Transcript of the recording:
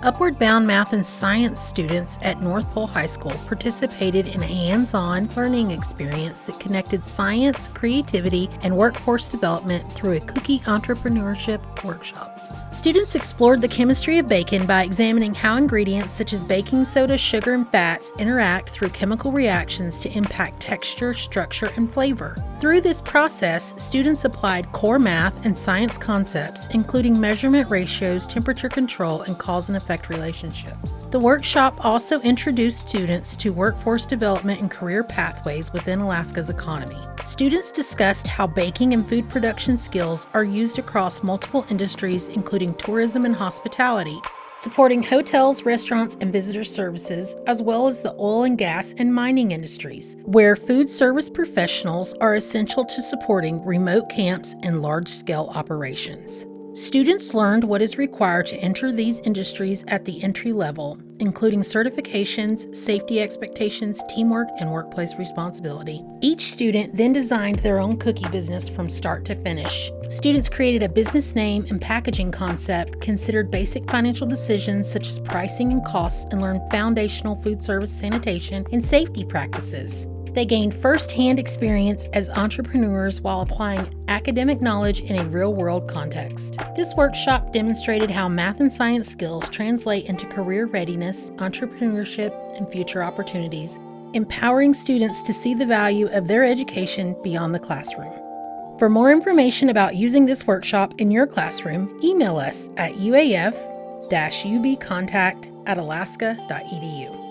Upward Bound Math and Science students at North Pole High School participated in a hands-on learning experience that connected science, creativity, and workforce development through a cookie entrepreneurship workshop. Students explored the chemistry of bacon by examining how ingredients such as baking soda, sugar, and fats interact through chemical reactions to impact texture, structure, and flavor. Through this process, students applied core math and science concepts, including measurement ratios, temperature control, and cause and effect relationships. The workshop also introduced students to workforce development and career pathways within Alaska's economy. Students discussed how baking and food production skills are used across multiple industries, including tourism and hospitality, supporting hotels, restaurants, and visitor services, as well as the oil and gas and mining industries, where food service professionals are essential to supporting remote camps and large-scale operations. Students learned what is required to enter these industries at the entry level, including certifications, safety expectations, teamwork, and workplace responsibility. Each student then designed their own cookie business from start to finish. Students created a business name and packaging concept, considered basic financial decisions such as pricing and costs, and learned foundational food service sanitation and safety practices. They gained first-hand experience as entrepreneurs while applying academic knowledge in a real-world context. This workshop demonstrated how math and science skills translate into career readiness, entrepreneurship, and future opportunities, empowering students to see the value of their education beyond the classroom. For more information about using this workshop in your classroom, email us at uaf-ubcontact@alaska.edu.